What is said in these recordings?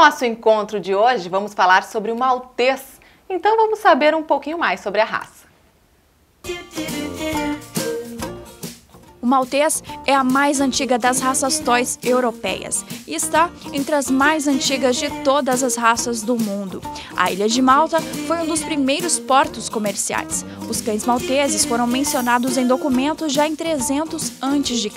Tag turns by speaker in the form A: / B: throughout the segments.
A: nosso encontro de hoje, vamos falar sobre o Maltês. Então vamos saber um pouquinho mais sobre a raça.
B: O Maltês é a mais antiga das raças toys europeias e está entre as mais antigas de todas as raças do mundo. A Ilha de Malta foi um dos primeiros portos comerciais. Os cães malteses foram mencionados em documentos já em 300 a.C.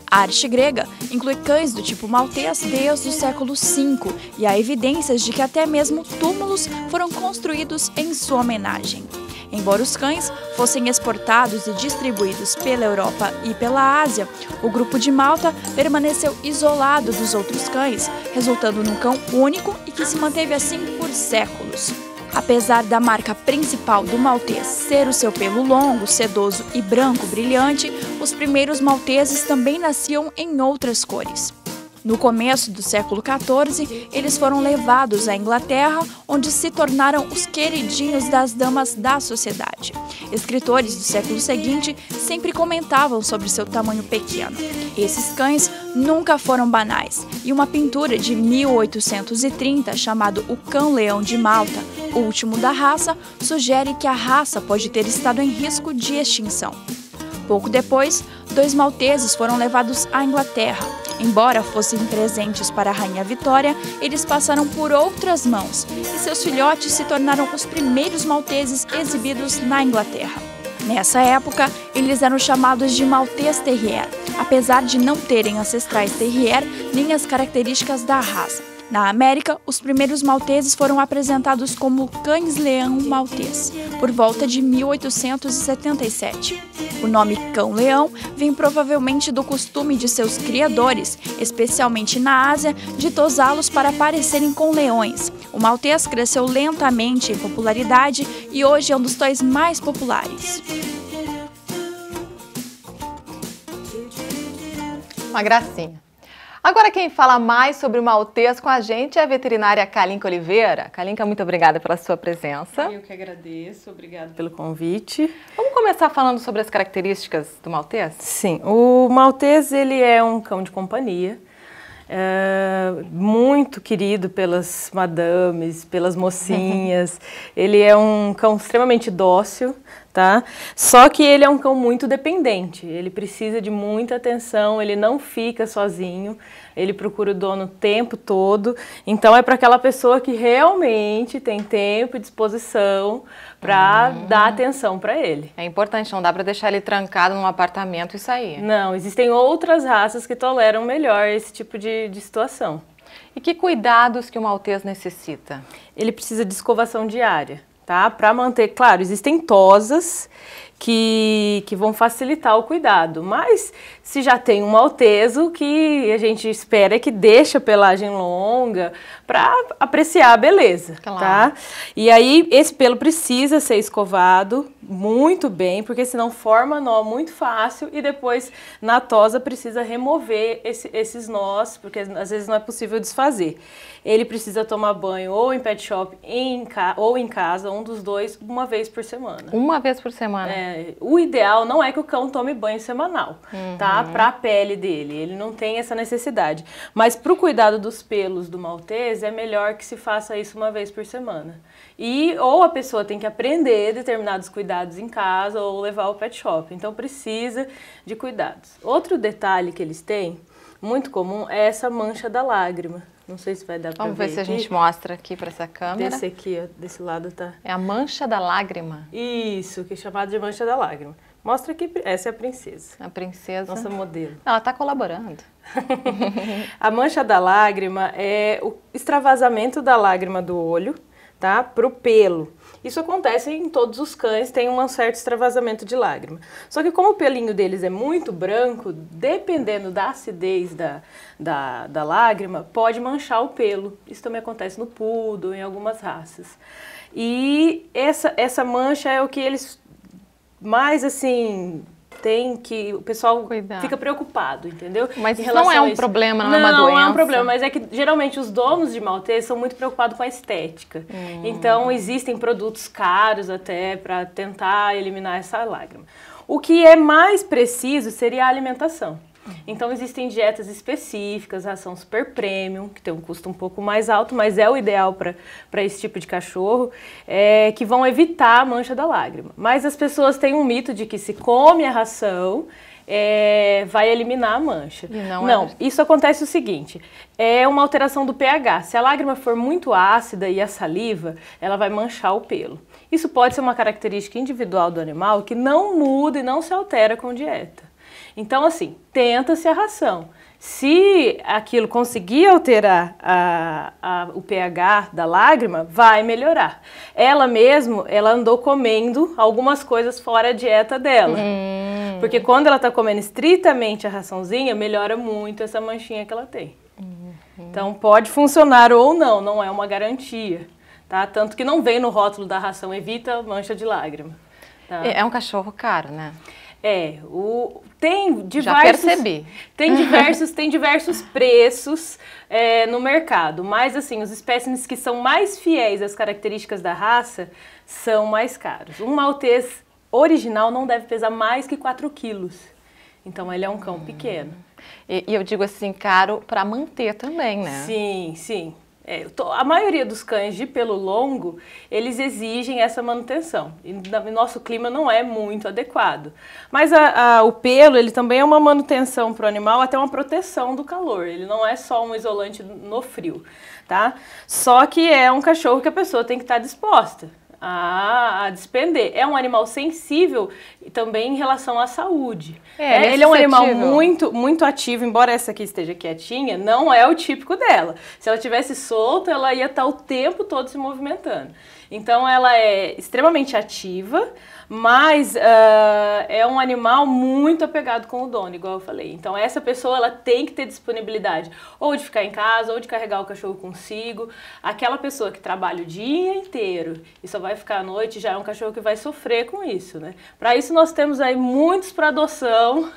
B: A arte grega inclui cães do tipo maltês desde o século V e há evidências de que até mesmo túmulos foram construídos em sua homenagem. Embora os cães fossem exportados e distribuídos pela Europa e pela Ásia, o grupo de Malta permaneceu isolado dos outros cães, resultando num cão único e que se manteve assim por séculos. Apesar da marca principal do maltês ser o seu pelo longo, sedoso e branco brilhante, os primeiros malteses também nasciam em outras cores. No começo do século XIV, eles foram levados à Inglaterra, onde se tornaram os queridinhos das damas da sociedade. Escritores do século seguinte sempre comentavam sobre seu tamanho pequeno. Esses cães nunca foram banais, e uma pintura de 1830, chamado O Cão-Leão de Malta, o último da raça, sugere que a raça pode ter estado em risco de extinção. Pouco depois, 2 malteses foram levados à Inglaterra. Embora fossem presentes para a Rainha Vitória, eles passaram por outras mãos e seus filhotes se tornaram os primeiros malteses exibidos na Inglaterra. Nessa época, eles eram chamados de Maltês Terrier, apesar de não terem ancestrais Terrier nem as características da raça. Na América, os primeiros malteses foram apresentados como cães-leão maltês, por volta de 1877. O nome cão-leão vem provavelmente do costume de seus criadores, especialmente na Ásia, de tosá-los para parecerem com leões. O maltês cresceu lentamente em popularidade e hoje é um dos toys mais populares.
A: Uma gracinha. Agora quem fala mais sobre o Maltês com a gente é a veterinária Kalinka Oliveira. Kalinka, muito obrigada pela sua presença.
C: Eu que agradeço, obrigada pelo convite.
A: Vamos começar falando sobre as características do Maltês?
C: Sim, o Maltês ele é um cão de companhia, muito querido pelas madames, pelas mocinhas. Ele é um cão extremamente dócil, tá? Só que ele é um cão muito dependente, ele precisa de muita atenção, ele não fica sozinho, ele procura o dono o tempo todo, então é para aquela pessoa que realmente tem tempo e disposição para dar atenção para ele.
A: É importante, não dá para deixar ele trancado num apartamento e sair.
C: Não, existem outras raças que toleram melhor esse tipo de situação.
A: E que cuidados que o Maltês necessita?
C: Ele precisa de escovação diária. Tá? Para manter, claro, existem tosas que vão facilitar o cuidado, mas se já tem um maltês, o que a gente espera é que deixe a pelagem longa para apreciar a beleza,
A: claro.
C: Tá? E aí esse pelo precisa ser escovado muito bem, porque senão forma nó muito fácil e depois na tosa precisa remover esses nós, porque às vezes não é possível desfazer. Ele precisa tomar banho ou em pet shop ou em casa, um dos dois, uma vez por semana.
A: Uma vez por semana?
C: O ideal não é que o cão tome banho semanal, tá? Para a pele dele, ele não tem essa necessidade. Mas para o cuidado dos pelos do maltês, é melhor que se faça isso uma vez por semana. Ou a pessoa tem que aprender determinados cuidados em casa ou levar ao pet shop, então precisa de cuidados. Outro detalhe que eles têm, muito comum, é essa mancha da lágrima. Não sei se vai dar para ver.
A: Vamos ver se a
C: aqui.
A: gente mostra aqui para essa câmera.
C: Desse aqui, ó, desse lado tá.
A: É a mancha da lágrima.
C: Isso, que é chamado de mancha da lágrima. Mostra aqui, essa é a princesa.
A: A princesa.
C: Nossa modelo.
A: Ela está colaborando.
C: A mancha da lágrima é o extravasamento da lágrima do olho, tá? Pro pelo. Isso acontece em todos os cães, tem um certo extravasamento de lágrima. Só que como o pelinho deles é muito branco, dependendo da acidez da lágrima, pode manchar o pelo. Isso também acontece no poodle, em algumas raças. E essa mancha é o que eles mais, assim, tem que... O pessoal fica preocupado, entendeu?
A: Mas isso não é um problema, não é uma doença?
C: Não é um problema, mas é que geralmente os donos de maltês são muito preocupados com a estética. Então existem produtos caros até para tentar eliminar essa lágrima. O que é mais preciso seria a alimentação. Então existem dietas específicas, ração super premium, que tem um custo um pouco mais alto, mas é o ideal para esse tipo de cachorro, que vão evitar a mancha da lágrima. Mas as pessoas têm um mito de que se come a ração, vai eliminar a mancha. Não, isso acontece o seguinte, é uma alteração do pH. Se a lágrima for muito ácida e a saliva, ela vai manchar o pelo. Isso pode ser uma característica individual do animal que não muda e não se altera com dieta. Então, assim, tenta-se a ração. Se aquilo conseguir alterar o pH da lágrima, vai melhorar. Ela mesmo, ela andou comendo algumas coisas fora a dieta dela. Porque quando ela está comendo estritamente a raçãozinha, melhora muito essa manchinha que ela tem. Então, pode funcionar ou não, não é uma garantia. Tá? Tanto que não vem no rótulo da ração, evita mancha de lágrima. Tá?
A: É um cachorro caro, né?
C: Tem diversos,
A: já percebi.
C: Tem diversos preços no mercado, mas assim, os espécimes que são mais fiéis às características da raça são mais caros. Um maltês original não deve pesar mais que 4 quilos, então ele é um cão pequeno.
A: E eu digo assim, caro para manter também, né?
C: Sim, sim. A maioria dos cães de pelo longo, eles exigem essa manutenção. E no nosso clima não é muito adequado. Mas o pelo, ele também é uma manutenção para o animal, até uma proteção do calor. Ele não é só um isolante no frio, tá? Só que é um cachorro que a pessoa tem que estar disposta a despender. É um animal sensível também em relação à saúde. Ele é um animal muito ativo, embora essa aqui esteja quietinha, não é o típico dela. Se ela tivesse solta, ela ia estar o tempo todo se movimentando. Então ela é extremamente ativa, mas é um animal muito apegado com o dono, igual eu falei. Então essa pessoa, ela tem que ter disponibilidade ou de ficar em casa, ou de carregar o cachorro consigo. Aquela pessoa que trabalha o dia inteiro e só vai ficar à noite, já é um cachorro que vai sofrer com isso, né? Para isso nós temos aí muitos para adoção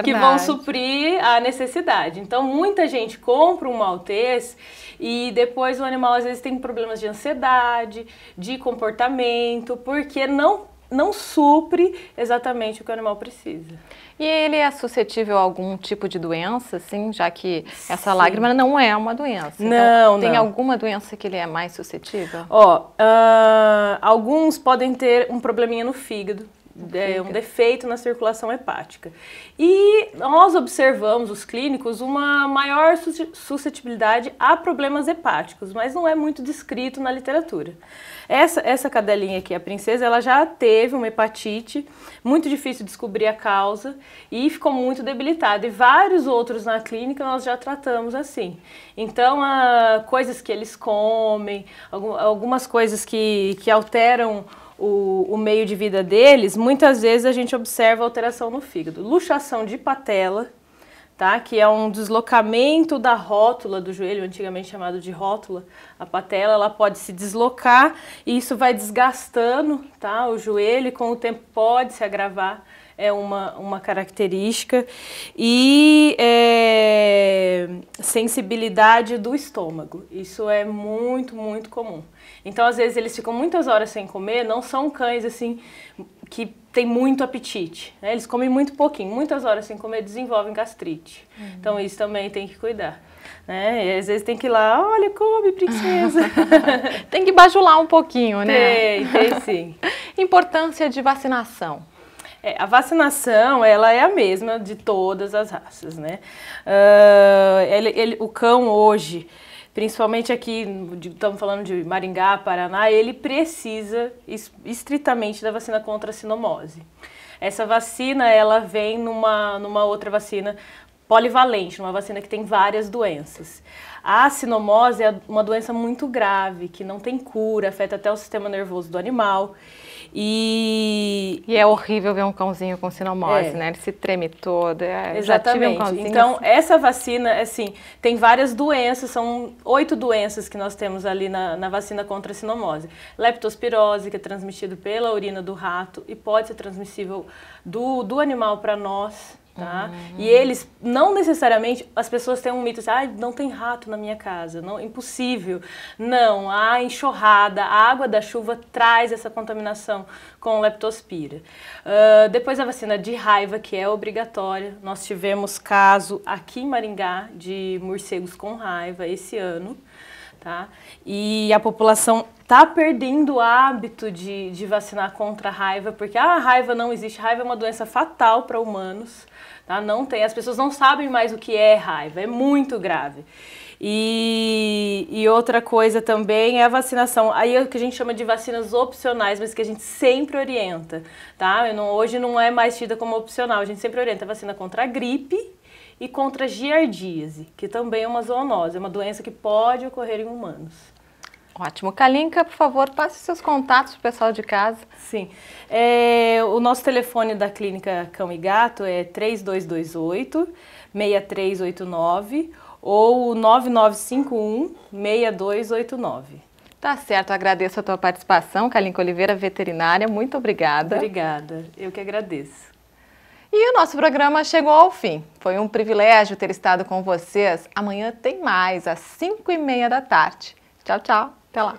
C: que vão suprir a necessidade. Então muita gente compra um maltês e depois o animal às vezes tem problemas de ansiedade, de comportamento, porque não supre exatamente o que o animal precisa.
A: E ele é suscetível a algum tipo de doença, assim, já que essa lágrima não é uma doença? Então, tem alguma doença que ele é mais suscetível?
C: Alguns podem ter um probleminha no fígado. Um defeito na circulação hepática. E nós observamos, os clínicos, uma maior suscetibilidade a problemas hepáticos, mas não é muito descrito na literatura. Essa cadelinha aqui, a princesa, ela já teve uma hepatite, muito difícil descobrir a causa e ficou muito debilitada. E vários outros na clínica nós já tratamos assim. Então, coisas que eles comem, algumas coisas que alteram o meio de vida deles, muitas vezes a gente observa alteração no fígado. Luxação de patela, tá? Que é um deslocamento da rótula do joelho, antigamente chamado de rótula. A patela, ela pode se deslocar e isso vai desgastando, tá? O joelho, e com o tempo pode se agravar. É uma característica. E sensibilidade do estômago. Isso é muito, muito comum. Então, às vezes, eles ficam muitas horas sem comer, não são cães, assim, que têm muito apetite, né? Eles comem muito pouquinho, muitas horas sem comer, desenvolvem gastrite. Então, isso também tem que cuidar, né? E, às vezes, tem que ir lá, olha, come, princesa.
A: Tem que bajular um pouquinho, né?
C: Tem sim.
A: Importância de vacinação.
C: A vacinação, ela é a mesma de todas as raças, né? O cão hoje, principalmente aqui, estamos falando de Maringá, Paraná, ele precisa estritamente da vacina contra a sinomose. Essa vacina, ela vem numa outra vacina polivalente, uma vacina que tem várias doenças. A sinomose é uma doença muito grave, que não tem cura, afeta até o sistema nervoso do animal. E
A: é horrível ver um cãozinho com sinomose, né? Ele se treme todo.
C: Exatamente.
A: Já tive um cãozinho
C: então,
A: assim.
C: Essa vacina, assim, tem várias doenças, são 8 doenças que nós temos ali na vacina contra a sinomose. Leptospirose, que é transmitido pela urina do rato e pode ser transmissível do animal para nós. Tá? E eles, não necessariamente, as pessoas têm um mito assim, não tem rato na minha casa, não, impossível. Não, a enxurrada, a água da chuva traz essa contaminação com leptospira. Depois a vacina de raiva, que é obrigatória. Nós tivemos caso aqui em Maringá de morcegos com raiva esse ano. Tá? E a população está perdendo o hábito de vacinar contra a raiva, porque a raiva não existe. Raiva é uma doença fatal para humanos. Tá? Não tem, as pessoas não sabem mais o que é raiva, é muito grave. E outra coisa também é a vacinação. Aí é o que a gente chama de vacinas opcionais, mas que a gente sempre orienta. Tá? Hoje não é mais tida como opcional, a gente sempre orienta a vacina contra a gripe e contra a giardíase, que também é uma zoonose, é uma doença que pode ocorrer em humanos.
A: Ótimo. Kalinka, por favor, passe seus contatos para o pessoal de casa.
C: Sim. O nosso telefone da Clínica Cão e Gato é 3228-6389 ou 9951-6289.
A: Tá certo, agradeço a tua participação, Kalinka Oliveira, veterinária. Muito obrigada.
C: Obrigada, eu que agradeço.
A: E o nosso programa chegou ao fim. Foi um privilégio ter estado com vocês. Amanhã tem mais, às 5h30 da tarde. Tchau, tchau. Até lá.